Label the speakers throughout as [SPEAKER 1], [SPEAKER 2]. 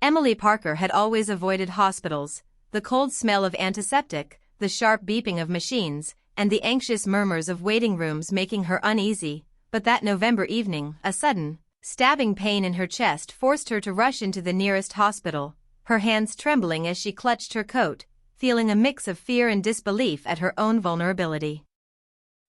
[SPEAKER 1] Emily Parker had always avoided hospitals, the cold smell of antiseptic, the sharp beeping of machines, and the anxious murmurs of waiting rooms making her uneasy, but that November evening, a sudden, stabbing pain in her chest forced her to rush into the nearest hospital, her hands trembling as she clutched her coat, feeling a mix of fear and disbelief at her own vulnerability.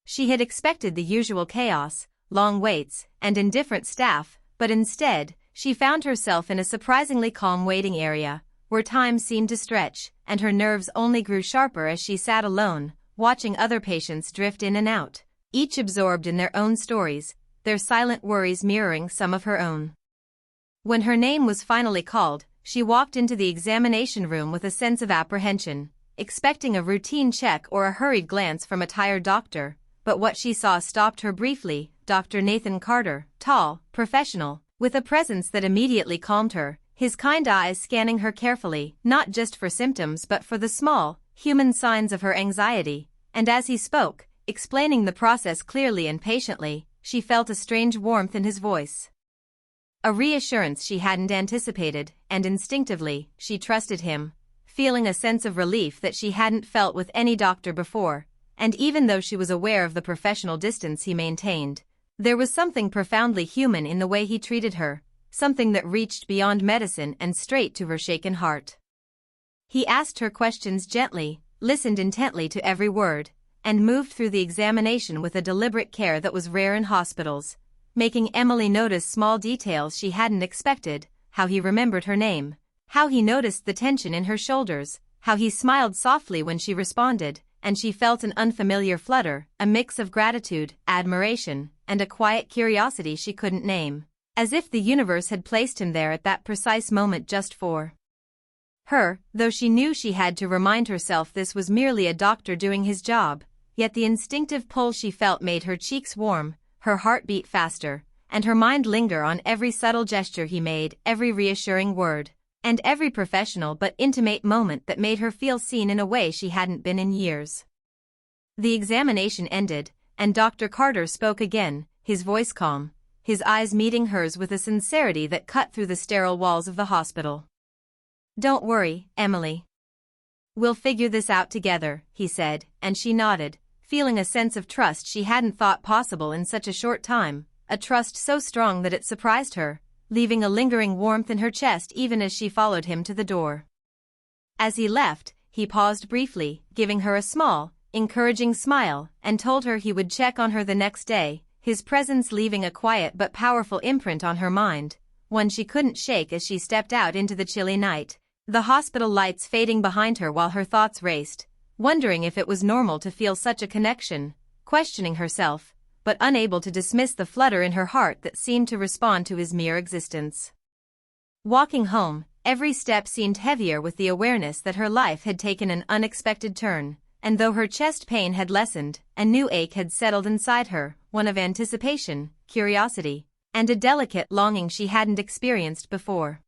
[SPEAKER 1] She had expected the usual chaos, long waits, and indifferent staff, but instead, she found herself in a surprisingly calm waiting area, where time seemed to stretch, and her nerves only grew sharper as she sat alone, watching other patients drift in and out, each absorbed in their own stories, their silent worries mirroring some of her own. When her name was finally called, she walked into the examination room with a sense of apprehension, expecting a routine check or a hurried glance from a tired doctor, but what she saw stopped her briefly. Dr. Nathan Carter, tall, professional, with a presence that immediately calmed her, his kind eyes scanning her carefully, not just for symptoms but for the small, human signs of her anxiety, and as he spoke, explaining the process clearly and patiently, she felt a strange warmth in his voice. A reassurance she hadn't anticipated, and instinctively, she trusted him, feeling a sense of relief that she hadn't felt with any doctor before, and even though she was aware of the professional distance he maintained, there was something profoundly human in the way he treated her, something that reached beyond medicine and straight to her shaken heart. He asked her questions gently, listened intently to every word, and moved through the examination with a deliberate care that was rare in hospitals, making Emily notice small details she hadn't expected, how he remembered her name, how he noticed the tension in her shoulders, how he smiled softly when she responded, and she felt an unfamiliar flutter, a mix of gratitude, admiration, and a quiet curiosity she couldn't name, as if the universe had placed him there at that precise moment just for her, though she knew she had to remind herself this was merely a doctor doing his job, yet the instinctive pull she felt made her cheeks warm, her heart beat faster, and her mind linger on every subtle gesture he made, every reassuring word, and every professional but intimate moment that made her feel seen in a way she hadn't been in years. The examination ended, and Dr. Carter spoke again, his voice calm, his eyes meeting hers with a sincerity that cut through the sterile walls of the hospital. "Don't worry, Emily. We'll figure this out together," he said, and she nodded, feeling a sense of trust she hadn't thought possible in such a short time, a trust so strong that it surprised her, leaving a lingering warmth in her chest even as she followed him to the door. As he left, he paused briefly, giving her a small, encouraging smile, and told her he would check on her the next day, his presence leaving a quiet but powerful imprint on her mind, one she couldn't shake as she stepped out into the chilly night, the hospital lights fading behind her while her thoughts raced, wondering if it was normal to feel such a connection, questioning herself, but unable to dismiss the flutter in her heart that seemed to respond to his mere existence. Walking home, every step seemed heavier with the awareness that her life had taken an unexpected turn, and though her chest pain had lessened, a new ache had settled inside her, one of anticipation, curiosity, and a delicate longing she hadn't experienced before.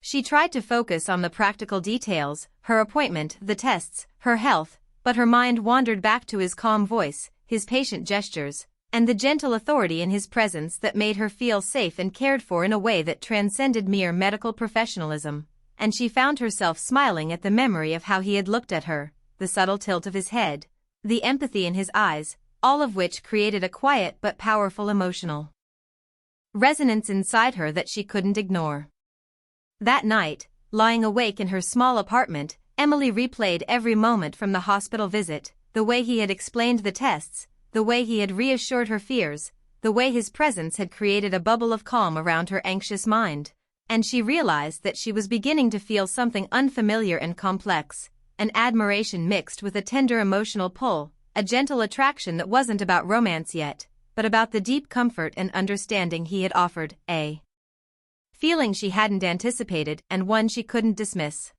[SPEAKER 1] She tried to focus on the practical details, her appointment, the tests, her health, but her mind wandered back to his calm voice, his patient gestures, and the gentle authority in his presence that made her feel safe and cared for in a way that transcended mere medical professionalism, and she found herself smiling at the memory of how he had looked at her, the subtle tilt of his head, the empathy in his eyes, all of which created a quiet but powerful emotional resonance inside her that she couldn't ignore. That night, lying awake in her small apartment, Emily replayed every moment from the hospital visit, the way he had explained the tests, the way he had reassured her fears, the way his presence had created a bubble of calm around her anxious mind, and she realized that she was beginning to feel something unfamiliar and complex, an admiration mixed with a tender emotional pull, a gentle attraction that wasn't about romance yet, but about the deep comfort and understanding he had offered, a feeling she hadn't anticipated and one she couldn't dismiss.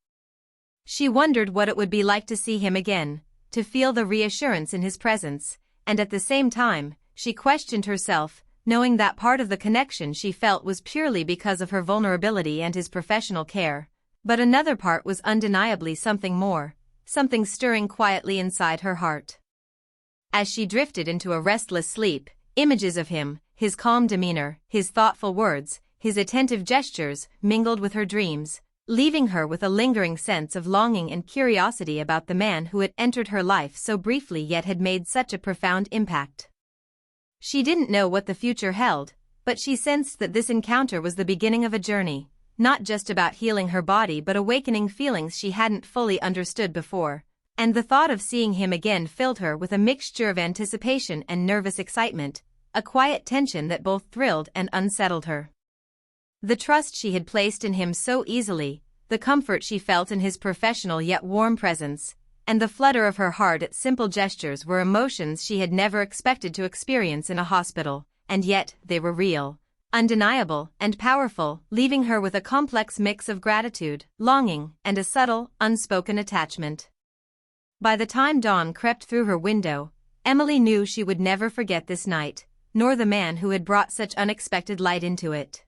[SPEAKER 1] She wondered what it would be like to see him again, to feel the reassurance in his presence, and at the same time, she questioned herself, knowing that part of the connection she felt was purely because of her vulnerability and his professional care, but another part was undeniably something more, something stirring quietly inside her heart. As she drifted into a restless sleep, images of him, his calm demeanor, his thoughtful words, his attentive gestures mingled with her dreams, leaving her with a lingering sense of longing and curiosity about the man who had entered her life so briefly yet had made such a profound impact. She didn't know what the future held, but she sensed that this encounter was the beginning of a journey, not just about healing her body but awakening feelings she hadn't fully understood before, and the thought of seeing him again filled her with a mixture of anticipation and nervous excitement, a quiet tension that both thrilled and unsettled her. The trust she had placed in him so easily, the comfort she felt in his professional yet warm presence, and the flutter of her heart at simple gestures were emotions she had never expected to experience in a hospital, and yet they were real, undeniable, and powerful, leaving her with a complex mix of gratitude, longing, and a subtle, unspoken attachment. By the time dawn crept through her window, Emily knew she would never forget this night, nor the man who had brought such unexpected light into it.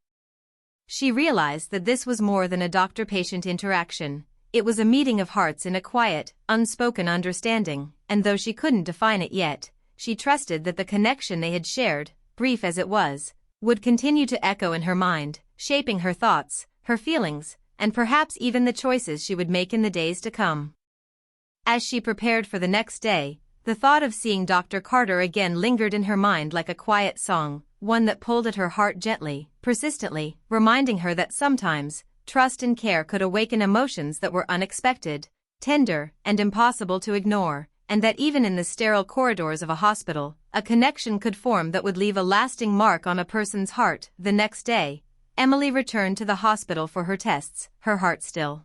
[SPEAKER 1] She realized that this was more than a doctor-patient interaction. It was a meeting of hearts in a quiet, unspoken understanding, and though she couldn't define it yet, she trusted that the connection they had shared, brief as it was, would continue to echo in her mind, shaping her thoughts, her feelings, and perhaps even the choices she would make in the days to come. As she prepared for the next day, the thought of seeing Dr. Carter again lingered in her mind like a quiet song, one that pulled at her heart gently, persistently, reminding her that sometimes, trust and care could awaken emotions that were unexpected, tender, and impossible to ignore, and that even in the sterile corridors of a hospital, a connection could form that would leave a lasting mark on a person's heart. The next day, Emily returned to the hospital for her tests, her heart still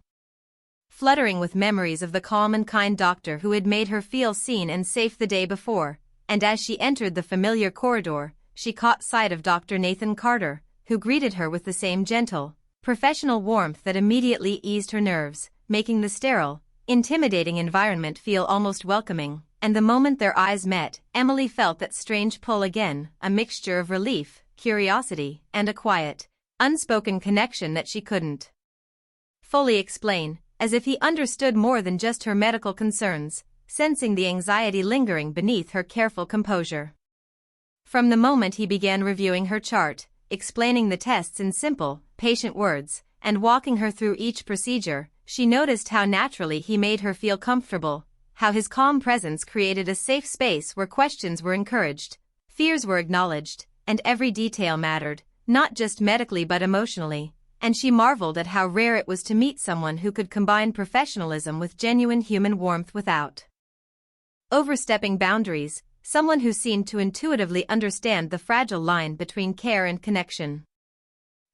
[SPEAKER 1] fluttering with memories of the calm and kind doctor who had made her feel seen and safe the day before, and as she entered the familiar corridor, she caught sight of Dr. Nathan Carter, who greeted her with the same gentle, professional warmth that immediately eased her nerves, making the sterile, intimidating environment feel almost welcoming, and the moment their eyes met, Emily felt that strange pull again, a mixture of relief, curiosity, and a quiet, unspoken connection that she couldn't fully explain, as if he understood more than just her medical concerns, sensing the anxiety lingering beneath her careful composure. From the moment he began reviewing her chart, explaining the tests in simple, patient words, and walking her through each procedure, she noticed how naturally he made her feel comfortable, how his calm presence created a safe space where questions were encouraged, fears were acknowledged, and every detail mattered, not just medically but emotionally, and she marveled at how rare it was to meet someone who could combine professionalism with genuine human warmth without overstepping boundaries, someone who seemed to intuitively understand the fragile line between care and connection.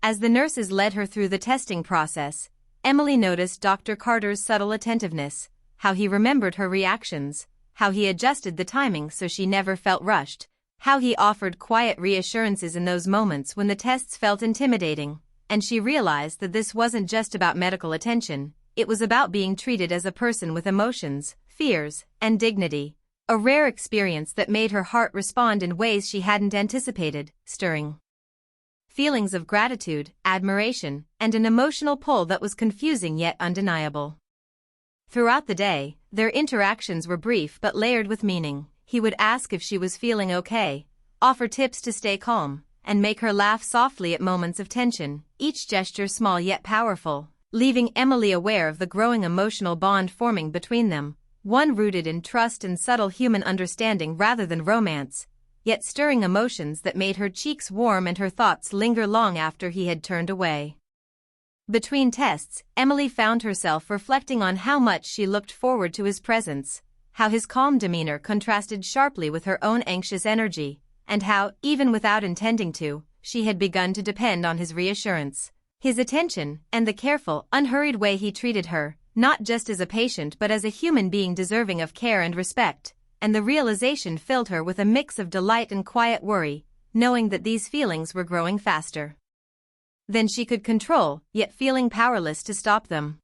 [SPEAKER 1] As the nurses led her through the testing process, Emily noticed Dr. Carter's subtle attentiveness, how he remembered her reactions, how he adjusted the timing so she never felt rushed, how he offered quiet reassurances in those moments when the tests felt intimidating, and she realized that this wasn't just about medical attention, it was about being treated as a person with emotions, fears, and dignity, a rare experience that made her heart respond in ways she hadn't anticipated, stirring feelings of gratitude, admiration, and an emotional pull that was confusing yet undeniable. Throughout the day, their interactions were brief but layered with meaning. He would ask if she was feeling okay, offer tips to stay calm, and make her laugh softly at moments of tension, each gesture small yet powerful, leaving Emily aware of the growing emotional bond forming between them, one rooted in trust and subtle human understanding rather than romance, yet stirring emotions that made her cheeks warm and her thoughts linger long after he had turned away. Between tests, Emily found herself reflecting on how much she looked forward to his presence, how his calm demeanor contrasted sharply with her own anxious energy, and how, even without intending to, she had begun to depend on his reassurance, his attention, and the careful, unhurried way he treated her, not just as a patient but as a human being deserving of care and respect, and the realization filled her with a mix of delight and quiet worry, knowing that these feelings were growing faster than she could control, yet feeling powerless to stop them.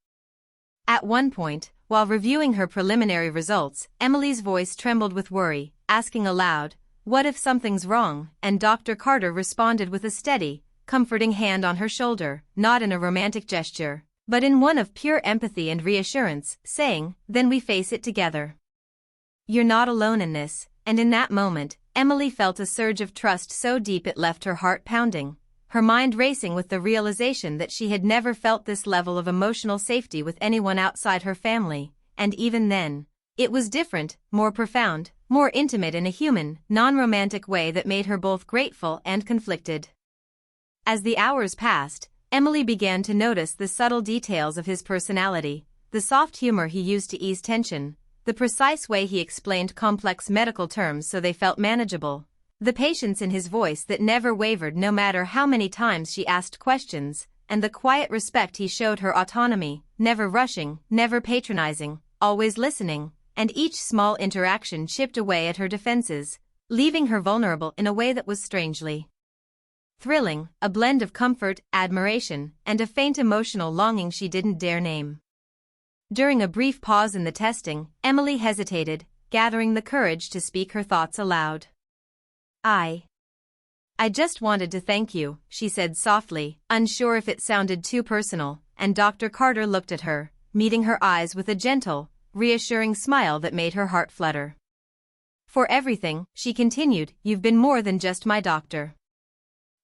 [SPEAKER 1] At one point, while reviewing her preliminary results, Emily's voice trembled with worry, asking aloud, "What if something's wrong?" And Dr. Carter responded with a steady, comforting hand on her shoulder, not in a romantic gesture, but in one of pure empathy and reassurance, saying, "Then we face it together. You're not alone in this." And in that moment, Emily felt a surge of trust so deep it left her heart pounding, her mind racing with the realization that she had never felt this level of emotional safety with anyone outside her family, and even then, it was different, more profound, more intimate in a human, non-romantic way that made her both grateful and conflicted. As the hours passed, Emily began to notice the subtle details of his personality, the soft humor he used to ease tension, the precise way he explained complex medical terms so they felt manageable, the patience in his voice that never wavered no matter how many times she asked questions, and the quiet respect he showed her autonomy, never rushing, never patronizing, always listening, and each small interaction chipped away at her defenses, leaving her vulnerable in a way that was strangely thrilling, a blend of comfort, admiration, and a faint emotional longing she didn't dare name. During a brief pause in the testing, Emily hesitated, gathering the courage to speak her thoughts aloud. I just wanted to thank you, she said softly, unsure if it sounded too personal, and Dr. Carter looked at her, meeting her eyes with a gentle, reassuring smile that made her heart flutter. For everything, she continued, you've been more than just my doctor.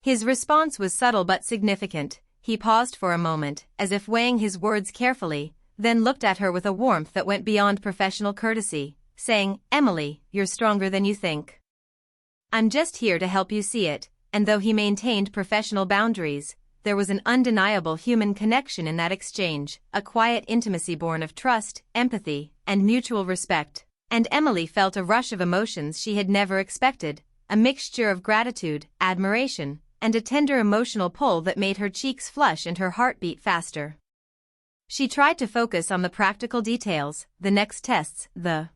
[SPEAKER 1] His response was subtle but significant. He paused for a moment, as if weighing his words carefully, then looked at her with a warmth that went beyond professional courtesy, saying, Emily, you're stronger than you think. I'm just here to help you see it, and though he maintained professional boundaries, there was an undeniable human connection in that exchange, a quiet intimacy born of trust, empathy, and mutual respect, and Emily felt a rush of emotions she had never expected, a mixture of gratitude, admiration, and a tender emotional pull that made her cheeks flush and her heart beat faster. She tried to focus on the practical details, the next tests, the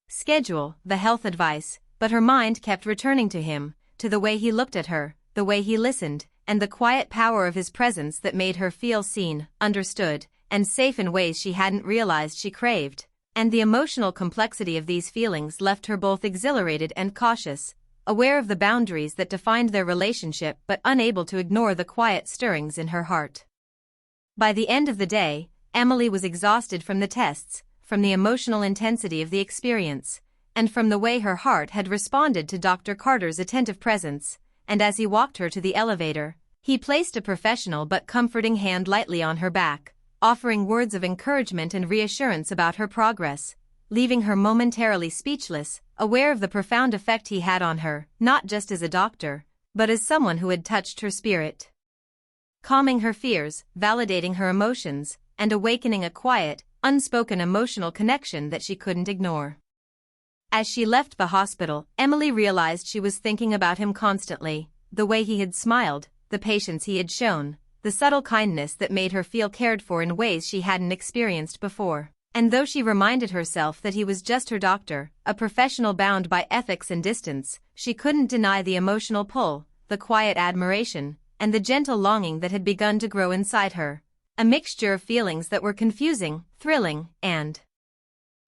[SPEAKER 1] schedule, the health advice, but her mind kept returning to him, to the way he looked at her, the way he listened, and the quiet power of his presence that made her feel seen, understood, and safe in ways she hadn't realized she craved, and the emotional complexity of these feelings left her both exhilarated and cautious, aware of the boundaries that defined their relationship but unable to ignore the quiet stirrings in her heart. By the end of the day, Emily was exhausted from the tests, from the emotional intensity of the experience, and from the way her heart had responded to Dr. Carter's attentive presence, and as he walked her to the elevator, he placed a professional but comforting hand lightly on her back, offering words of encouragement and reassurance about her progress, leaving her momentarily speechless, aware of the profound effect he had on her, not just as a doctor, but as someone who had touched her spirit, calming her fears, validating her emotions, and awakening a quiet, unspoken emotional connection that she couldn't ignore. As she left the hospital, Emily realized she was thinking about him constantly, the way he had smiled, the patience he had shown, the subtle kindness that made her feel cared for in ways she hadn't experienced before. And though she reminded herself that he was just her doctor, a professional bound by ethics and distance, she couldn't deny the emotional pull, the quiet admiration, and the gentle longing that had begun to grow inside her, a mixture of feelings that were confusing, thrilling, and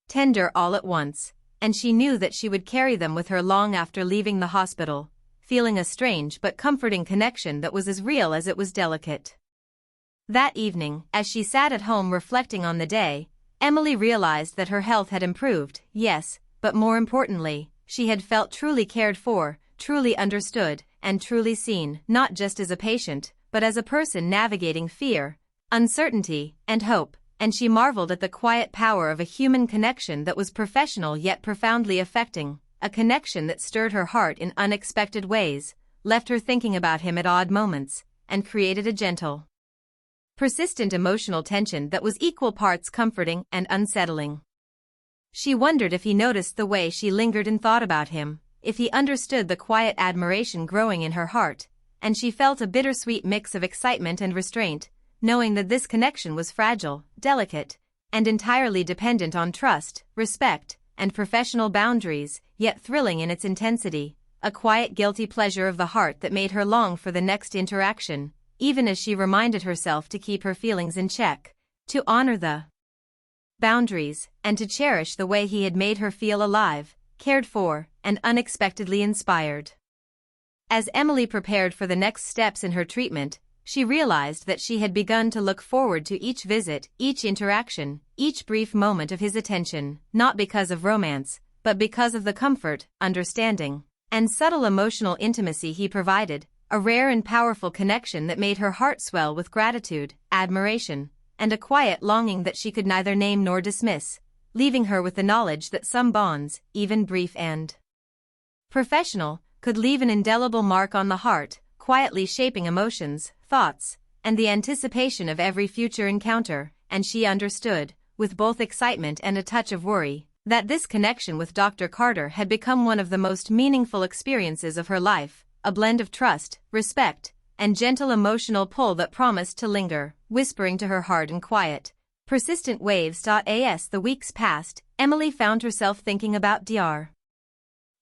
[SPEAKER 1] tender all at once. And she knew that she would carry them with her long after leaving the hospital, feeling a strange but comforting connection that was as real as it was delicate. That evening, as she sat at home reflecting on the day, Emily realized that her health had improved, yes, but more importantly, she had felt truly cared for, truly understood, and truly seen, not just as a patient, but as a person navigating fear, uncertainty, and hope. And she marveled at the quiet power of a human connection that was professional yet profoundly affecting, a connection that stirred her heart in unexpected ways, left her thinking about him at odd moments, and created a gentle, persistent emotional tension that was equal parts comforting and unsettling. She wondered if he noticed the way she lingered and thought about him, if he understood the quiet admiration growing in her heart, and she felt a bittersweet mix of excitement and restraint, knowing that this connection was fragile, delicate, and entirely dependent on trust, respect, and professional boundaries, yet thrilling in its intensity, a quiet guilty pleasure of the heart that made her long for the next interaction, even as she reminded herself to keep her feelings in check, to honor the boundaries, and to cherish the way he had made her feel alive, cared for, and unexpectedly inspired. As Emily prepared for the next steps in her treatment, she realized that she had begun to look forward to each visit, each interaction, each brief moment of his attention, not because of romance, but because of the comfort, understanding, and subtle emotional intimacy he provided, a rare and powerful connection that made her heart swell with gratitude, admiration, and a quiet longing that she could neither name nor dismiss, leaving her with the knowledge that some bonds, even brief and professional, could leave an indelible mark on the heart, quietly shaping emotions, thoughts, and the anticipation of every future encounter. And she understood, with both excitement and a touch of worry, that this connection with Dr. Carter had become one of the most meaningful experiences of her life, a blend of trust, respect, and gentle emotional pull that promised to linger, whispering to her heart in quiet, persistent waves. As the weeks passed, Emily found herself thinking about Dr.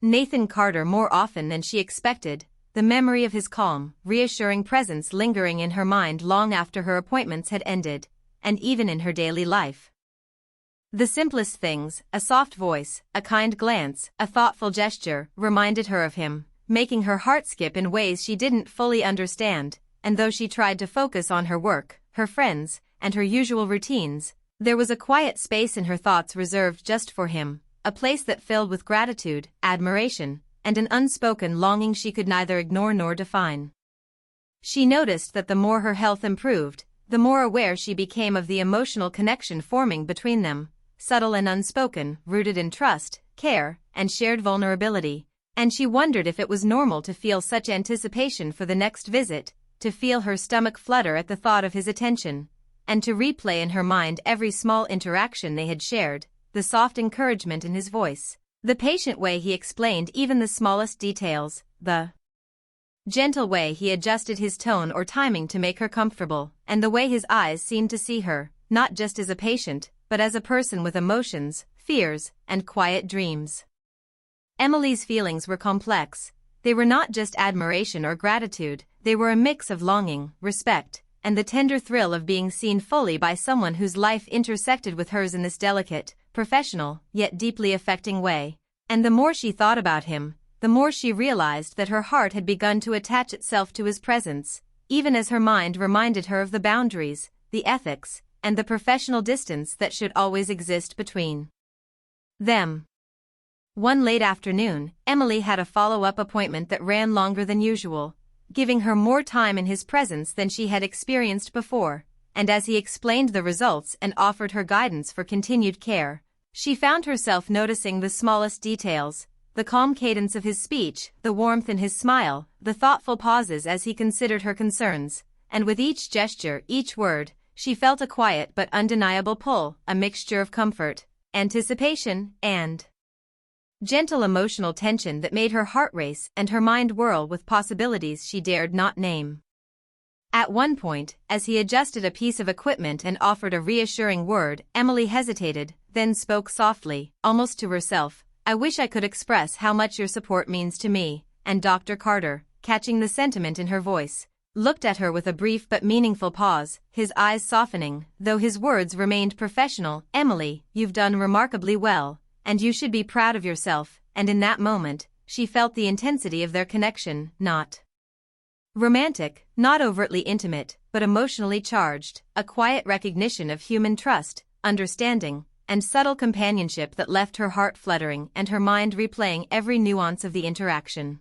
[SPEAKER 1] Nathan Carter more often than she expected, the memory of his calm, reassuring presence lingering in her mind long after her appointments had ended, and even in her daily life. The simplest things, a soft voice, a kind glance, a thoughtful gesture, reminded her of him, making her heart skip in ways she didn't fully understand, and though she tried to focus on her work, her friends, and her usual routines, there was a quiet space in her thoughts reserved just for him, a place that filled with gratitude, admiration, and an unspoken longing she could neither ignore nor define. She noticed that the more her health improved, the more aware she became of the emotional connection forming between them, subtle and unspoken, rooted in trust, care, and shared vulnerability, and she wondered if it was normal to feel such anticipation for the next visit, to feel her stomach flutter at the thought of his attention, and to replay in her mind every small interaction they had shared, the soft encouragement in his voice, the patient way he explained even the smallest details, the gentle way he adjusted his tone or timing to make her comfortable, and the way his eyes seemed to see her, not just as a patient, but as a person with emotions, fears, and quiet dreams. Emily's feelings were complex. They were not just admiration or gratitude, they were a mix of longing, respect, and the tender thrill of being seen fully by someone whose life intersected with hers in this delicate, professional, yet deeply affecting way. And the more she thought about him, the more she realized that her heart had begun to attach itself to his presence, even as her mind reminded her of the boundaries, the ethics, and the professional distance that should always exist between them. One late afternoon, Emily had a follow-up appointment that ran longer than usual, giving her more time in his presence than she had experienced before, and as he explained the results and offered her guidance for continued care, she found herself noticing the smallest details, the calm cadence of his speech, the warmth in his smile, the thoughtful pauses as he considered her concerns, and with each gesture, each word, she felt a quiet but undeniable pull, a mixture of comfort, anticipation, and gentle emotional tension that made her heart race and her mind whirl with possibilities she dared not name. At one point, as he adjusted a piece of equipment and offered a reassuring word, Emily hesitated, then spoke softly, almost to herself, "I wish I could express how much your support means to me," and Dr. Carter, catching the sentiment in her voice, looked at her with a brief but meaningful pause, his eyes softening, though his words remained professional. "Emily, you've done remarkably well, and you should be proud of yourself," and in that moment, she felt the intensity of their connection, not romantic, not overtly intimate, but emotionally charged, a quiet recognition of human trust, understanding, and subtle companionship that left her heart fluttering and her mind replaying every nuance of the interaction.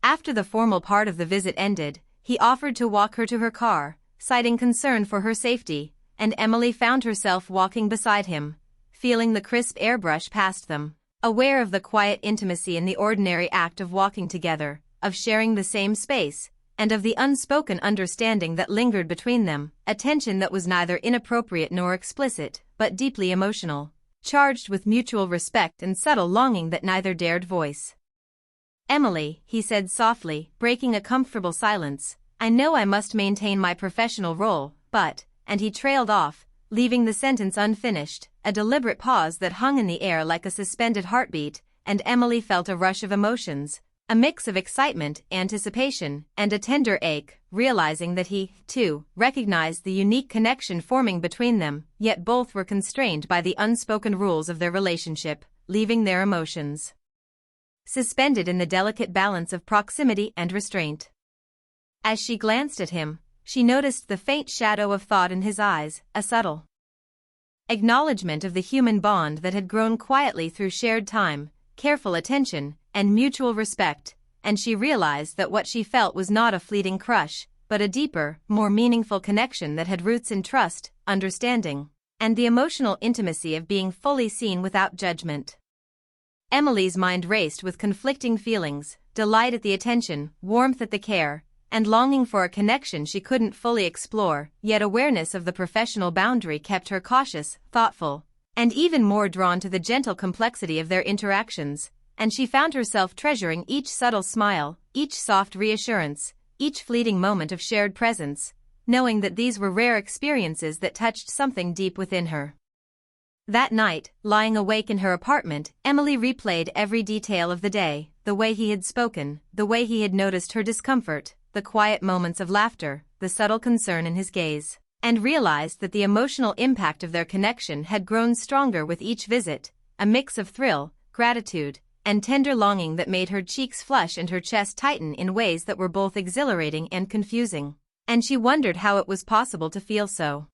[SPEAKER 1] After the formal part of the visit ended, he offered to walk her to her car, citing concern for her safety, and Emily found herself walking beside him, feeling the crisp air brush past them, aware of the quiet intimacy in the ordinary act of walking together, of sharing the same space, and of the unspoken understanding that lingered between them, a tension that was neither inappropriate nor explicit, but deeply emotional, charged with mutual respect and subtle longing that neither dared voice. "Emily," he said softly, breaking a comfortable silence, "I know I must maintain my professional role, but," and he trailed off, leaving the sentence unfinished, a deliberate pause that hung in the air like a suspended heartbeat, and Emily felt a rush of emotions, a mix of excitement, anticipation, and a tender ache, realizing that he, too, recognized the unique connection forming between them, yet both were constrained by the unspoken rules of their relationship, leaving their emotions suspended in the delicate balance of proximity and restraint. As she glanced at him, she noticed the faint shadow of thought in his eyes, a subtle acknowledgement of the human bond that had grown quietly through shared time, careful attention, and mutual respect, and she realized that what she felt was not a fleeting crush, but a deeper, more meaningful connection that had roots in trust, understanding, and the emotional intimacy of being fully seen without judgment. Emily's mind raced with conflicting feelings, delight at the attention, warmth at the care, and longing for a connection she couldn't fully explore, yet awareness of the professional boundary kept her cautious, thoughtful, and even more drawn to the gentle complexity of their interactions, and she found herself treasuring each subtle smile, each soft reassurance, each fleeting moment of shared presence, knowing that these were rare experiences that touched something deep within her. That night, lying awake in her apartment, Emily replayed every detail of the day, the way he had spoken, the way he had noticed her discomfort, the quiet moments of laughter, the subtle concern in his gaze, and realized that the emotional impact of their connection had grown stronger with each visit, a mix of thrill, gratitude, and tender longing that made her cheeks flush and her chest tighten in ways that were both exhilarating and confusing, and she wondered how it was possible to feel so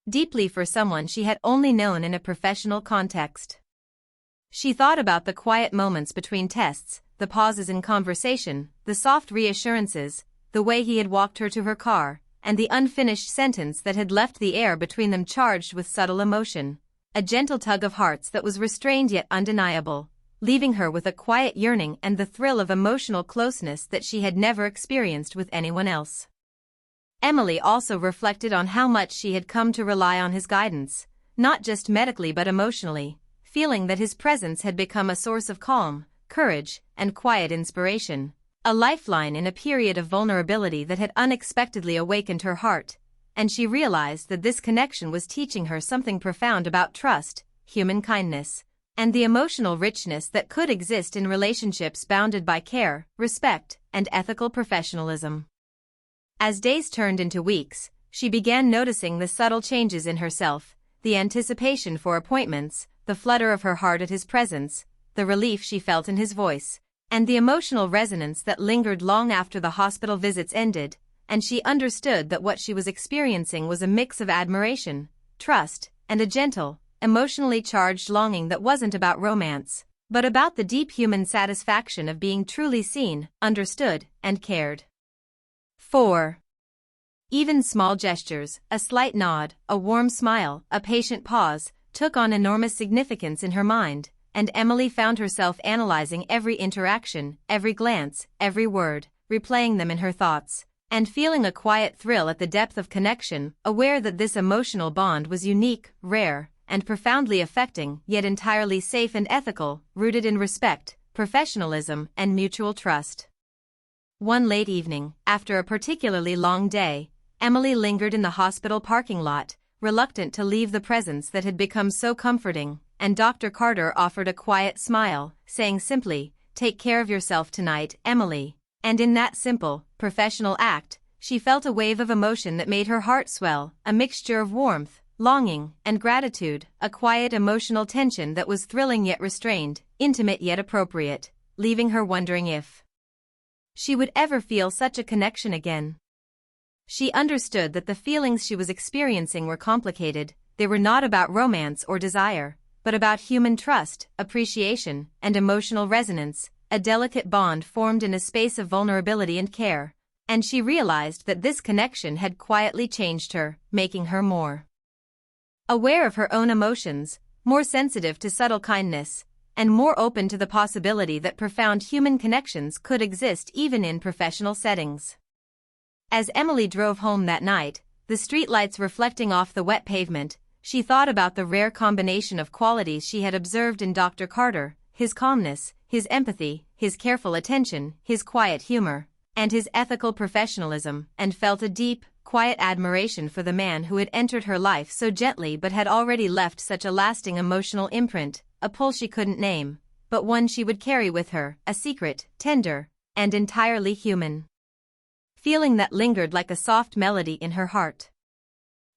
[SPEAKER 1] deeply for someone she had only known in a professional context. She thought about the quiet moments between tests, the pauses in conversation, the soft reassurances, the way he had walked her to her car, and the unfinished sentence that had left the air between them charged with subtle emotion, a gentle tug of hearts that was restrained yet undeniable, leaving her with a quiet yearning and the thrill of emotional closeness that she had never experienced with anyone else. Emily also reflected on how much she had come to rely on his guidance, not just medically but emotionally, feeling that his presence had become a source of calm, courage, and quiet inspiration, a lifeline in a period of vulnerability that had unexpectedly awakened her heart, and she realized that this connection was teaching her something profound about trust, human kindness, and the emotional richness that could exist in relationships bounded by care, respect, and ethical professionalism. As days turned into weeks, she began noticing the subtle changes in herself, the anticipation for appointments, the flutter of her heart at his presence, the relief she felt in his voice, and the emotional resonance that lingered long after the hospital visits ended, and she understood that what she was experiencing was a mix of admiration, trust, and a gentle, emotionally charged longing that wasn't about romance, but about the deep human satisfaction of being truly seen, understood, and cared. 4. Even small gestures, a slight nod, a warm smile, a patient pause, took on enormous significance in her mind, and Emily found herself analyzing every interaction, every glance, every word, replaying them in her thoughts, and feeling a quiet thrill at the depth of connection, aware that this emotional bond was unique, rare, and profoundly affecting, yet entirely safe and ethical, rooted in respect, professionalism, and mutual trust. One late evening, after a particularly long day, Emily lingered in the hospital parking lot, reluctant to leave the presence that had become so comforting, and Dr. Carter offered a quiet smile, saying simply, "Take care of yourself tonight, Emily," and in that simple, professional act, she felt a wave of emotion that made her heart swell, a mixture of warmth, longing, and gratitude, a quiet emotional tension that was thrilling yet restrained, intimate yet appropriate, leaving her wondering if she would ever feel such a connection again. She understood that the feelings she was experiencing were complicated, they were not about romance or desire, but about human trust, appreciation, and emotional resonance, a delicate bond formed in a space of vulnerability and care, and she realized that this connection had quietly changed her, making her more aware of her own emotions, more sensitive to subtle kindness, and more open to the possibility that profound human connections could exist even in professional settings. As Emily drove home that night, the streetlights reflecting off the wet pavement, she thought about the rare combination of qualities she had observed in Dr. Carter, his calmness, his empathy, his careful attention, his quiet humor, and his ethical professionalism, and felt a deep, quiet admiration for the man who had entered her life so gently but had already left such a lasting emotional imprint, a pull she couldn't name, but one she would carry with her, a secret, tender, and entirely human feeling that lingered like a soft melody in her heart.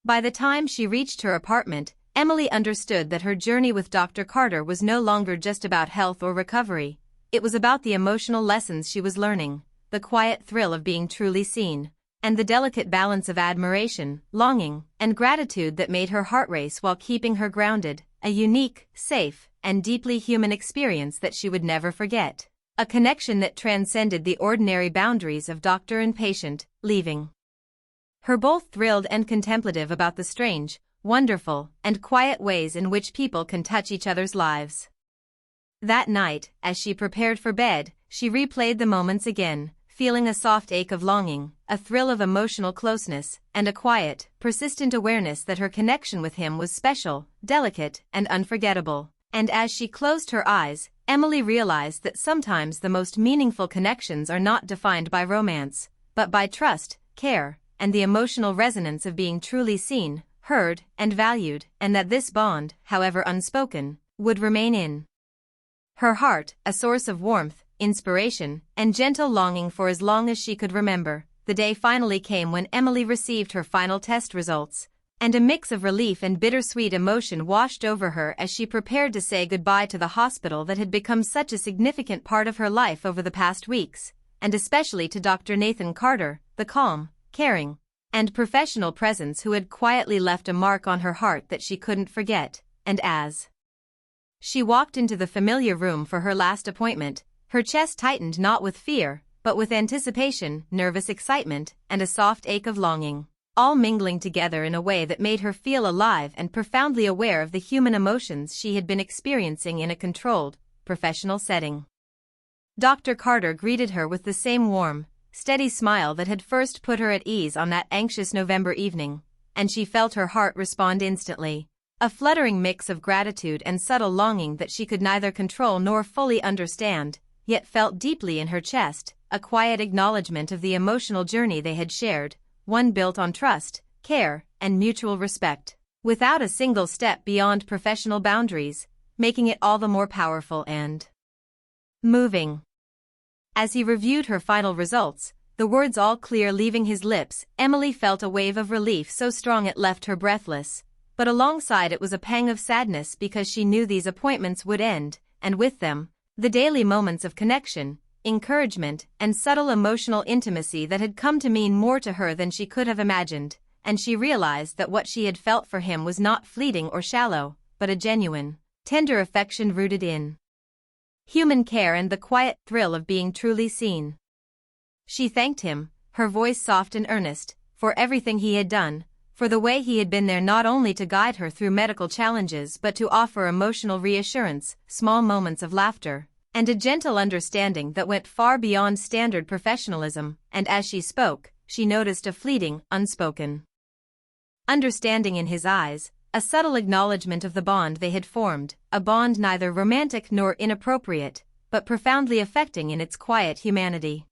[SPEAKER 1] By the time she reached her apartment, Emily understood that her journey with Dr. Carter was no longer just about health or recovery, it was about the emotional lessons she was learning, the quiet thrill of being truly seen, and the delicate balance of admiration, longing, and gratitude that made her heart race while keeping her grounded, a unique, safe, and deeply human experience that she would never forget. A connection that transcended the ordinary boundaries of doctor and patient, leaving her both thrilled and contemplative about the strange, wonderful, and quiet ways in which people can touch each other's lives. That night, as she prepared for bed, she replayed the moments again, feeling a soft ache of longing, a thrill of emotional closeness, and a quiet, persistent awareness that her connection with him was special, delicate, and unforgettable. And as she closed her eyes, Emily realized that sometimes the most meaningful connections are not defined by romance, but by trust, care, and the emotional resonance of being truly seen, heard, and valued, and that this bond, however unspoken, would remain in her heart, a source of warmth, inspiration, and gentle longing for as long as she could remember. The day finally came when Emily received her final test results, and a mix of relief and bittersweet emotion washed over her as she prepared to say goodbye to the hospital that had become such a significant part of her life over the past weeks, and especially to Dr. Nathan Carter, the calm, caring, and professional presence who had quietly left a mark on her heart that she couldn't forget. And as she walked into the familiar room for her last appointment, her chest tightened not with fear, but with anticipation, nervous excitement, and a soft ache of longing, all mingling together in a way that made her feel alive and profoundly aware of the human emotions she had been experiencing in a controlled, professional setting. Dr. Carter greeted her with the same warm, steady smile that had first put her at ease on that anxious November evening, and she felt her heart respond instantly. A fluttering mix of gratitude and subtle longing that she could neither control nor fully understand, yet felt deeply in her chest, a quiet acknowledgement of the emotional journey they had shared, one built on trust, care, and mutual respect, without a single step beyond professional boundaries, making it all the more powerful and moving. As he reviewed her final results, the words all clear leaving his lips, Emily felt a wave of relief so strong it left her breathless. But alongside it was a pang of sadness because she knew these appointments would end, and with them, the daily moments of connection, encouragement, and subtle emotional intimacy that had come to mean more to her than she could have imagined, and she realized that what she had felt for him was not fleeting or shallow, but a genuine, tender affection rooted in human care and the quiet thrill of being truly seen. She thanked him, her voice soft and earnest, for everything he had done, for the way he had been there not only to guide her through medical challenges but to offer emotional reassurance, small moments of laughter, and a gentle understanding that went far beyond standard professionalism. And as she spoke, she noticed a fleeting, unspoken understanding in his eyes, a subtle acknowledgement of the bond they had formed, a bond neither romantic nor inappropriate, but profoundly affecting in its quiet humanity.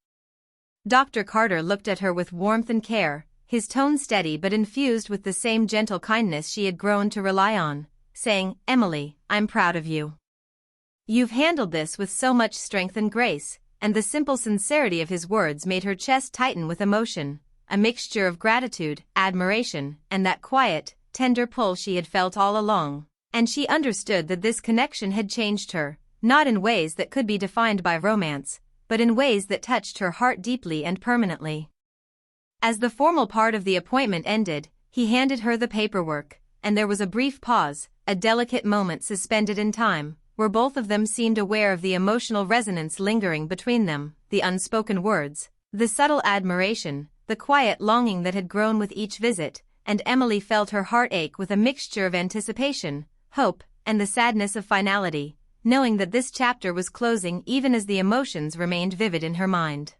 [SPEAKER 1] Dr. Carter looked at her with warmth and care, his tone steady but infused with the same gentle kindness she had grown to rely on, saying, "Emily, I'm proud of you. You've handled this with so much strength and grace," and the simple sincerity of his words made her chest tighten with emotion, a mixture of gratitude, admiration, and that quiet, tender pull she had felt all along. And she understood that this connection had changed her, not in ways that could be defined by romance, but in ways that touched her heart deeply and permanently. As the formal part of the appointment ended, he handed her the paperwork, and there was a brief pause, a delicate moment suspended in time, where both of them seemed aware of the emotional resonance lingering between them, the unspoken words, the subtle admiration, the quiet longing that had grown with each visit, and Emily felt her heart ache with a mixture of anticipation, hope, and the sadness of finality, knowing that this chapter was closing even as the emotions remained vivid in her mind.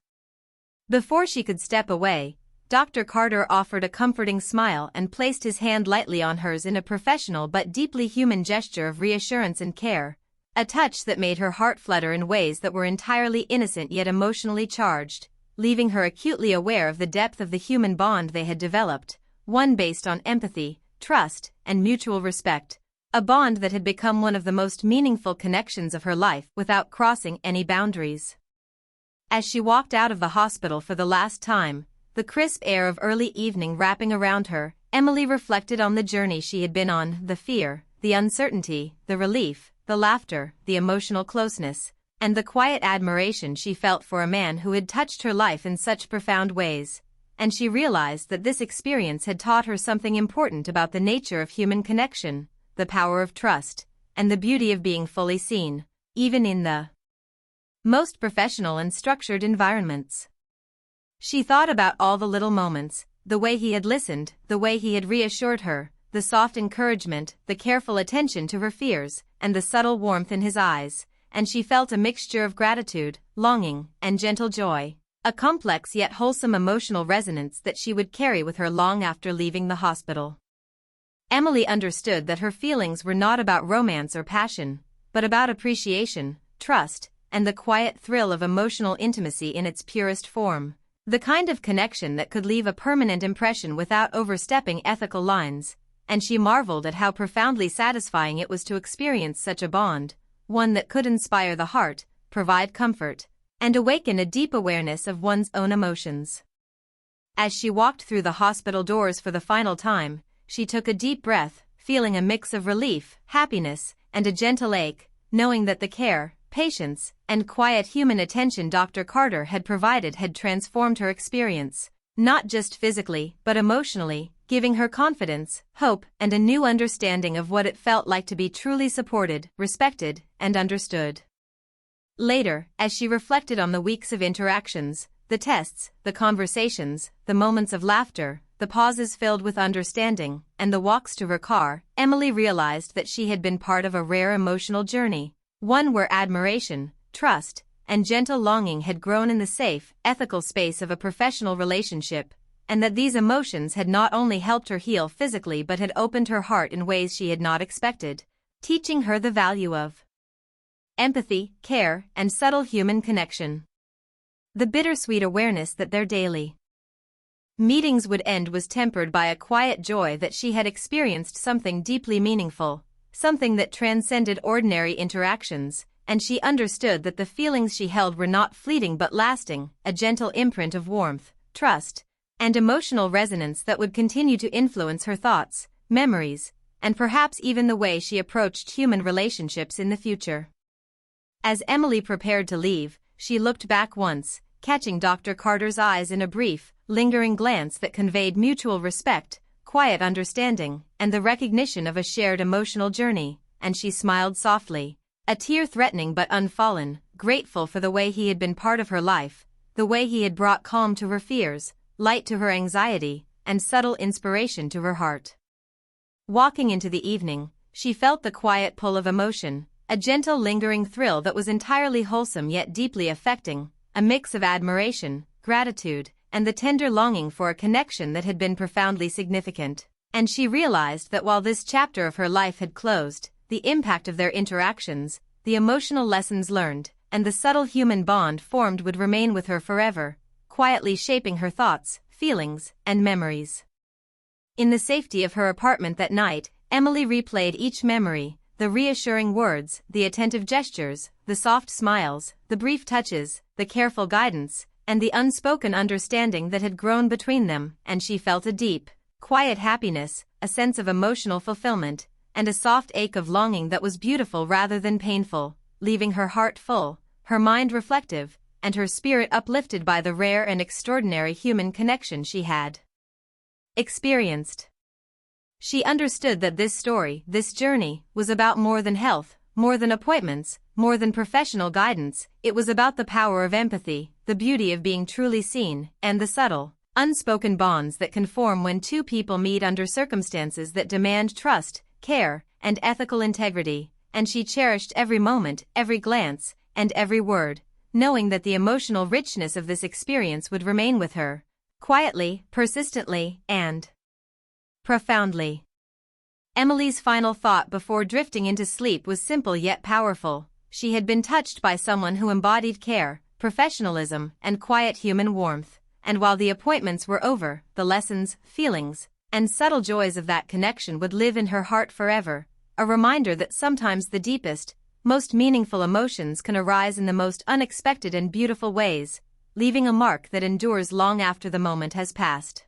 [SPEAKER 1] Before she could step away, Dr. Carter offered a comforting smile and placed his hand lightly on hers in a professional but deeply human gesture of reassurance and care, a touch that made her heart flutter in ways that were entirely innocent yet emotionally charged, leaving her acutely aware of the depth of the human bond they had developed, one based on empathy, trust, and mutual respect, a bond that had become one of the most meaningful connections of her life without crossing any boundaries. As she walked out of the hospital for the last time, the crisp air of early evening wrapping around her, Emily reflected on the journey she had been on, the fear, the uncertainty, the relief, the laughter, the emotional closeness, and the quiet admiration she felt for a man who had touched her life in such profound ways. And she realized that this experience had taught her something important about the nature of human connection, the power of trust, and the beauty of being fully seen, even in the most professional and structured environments. She thought about all the little moments, the way he had listened, the way he had reassured her, the soft encouragement, the careful attention to her fears, and the subtle warmth in his eyes, and she felt a mixture of gratitude, longing, and gentle joy, a complex yet wholesome emotional resonance that she would carry with her long after leaving the hospital. Emily understood that her feelings were not about romance or passion, but about appreciation, trust, and the quiet thrill of emotional intimacy in its purest form. The kind of connection that could leave a permanent impression without overstepping ethical lines, and she marveled at how profoundly satisfying it was to experience such a bond, one that could inspire the heart, provide comfort, and awaken a deep awareness of one's own emotions. As she walked through the hospital doors for the final time, she took a deep breath, feeling a mix of relief, happiness, and a gentle ache, knowing that the care, patience, and quiet human attention Dr. Carter had provided had transformed her experience, not just physically but emotionally, giving her confidence, hope, and a new understanding of what it felt like to be truly supported, respected, and understood. Later, as she reflected on the weeks of interactions, the tests, the conversations, the moments of laughter, the pauses filled with understanding, and the walks to her car, Emily realized that she had been part of a rare emotional journey, one where admiration, trust, and gentle longing had grown in the safe, ethical space of a professional relationship, and that these emotions had not only helped her heal physically but had opened her heart in ways she had not expected, teaching her the value of empathy, care, and subtle human connection. The bittersweet awareness that their daily meetings would end was tempered by a quiet joy that she had experienced something deeply meaningful, something that transcended ordinary interactions, and she understood that the feelings she held were not fleeting but lasting, a gentle imprint of warmth, trust, and emotional resonance that would continue to influence her thoughts, memories, and perhaps even the way she approached human relationships in the future. As Emily prepared to leave, she looked back once, catching Dr. Carter's eyes in a brief, lingering glance that conveyed mutual respect, quiet understanding, and the recognition of a shared emotional journey, and she smiled softly, a tear threatening but unfallen, grateful for the way he had been part of her life, the way he had brought calm to her fears, light to her anxiety, and subtle inspiration to her heart. Walking into the evening, she felt the quiet pull of emotion, a gentle lingering thrill that was entirely wholesome yet deeply affecting, a mix of admiration, gratitude, and the tender longing for a connection that had been profoundly significant. And she realized that while this chapter of her life had closed, the impact of their interactions, the emotional lessons learned, and the subtle human bond formed would remain with her forever, quietly shaping her thoughts, feelings, and memories. In the safety of her apartment that night, Emily replayed each memory, the reassuring words, the attentive gestures, the soft smiles, the brief touches, the careful guidance, and the unspoken understanding that had grown between them, and she felt a deep, quiet happiness, a sense of emotional fulfillment, and a soft ache of longing that was beautiful rather than painful, leaving her heart full, her mind reflective, and her spirit uplifted by the rare and extraordinary human connection she had experienced. She understood that this story, this journey, was about more than health, more than appointments, more than professional guidance. It was about the power of empathy, the beauty of being truly seen, and the subtle, unspoken bonds that can form when two people meet under circumstances that demand trust, care, and ethical integrity. And she cherished every moment, every glance, and every word, knowing that the emotional richness of this experience would remain with her, quietly, persistently, and profoundly. Emily's final thought before drifting into sleep was simple yet powerful. She had been touched by someone who embodied care, professionalism, and quiet human warmth, and while the appointments were over, the lessons, feelings, and subtle joys of that connection would live in her heart forever, a reminder that sometimes the deepest, most meaningful emotions can arise in the most unexpected and beautiful ways, leaving a mark that endures long after the moment has passed.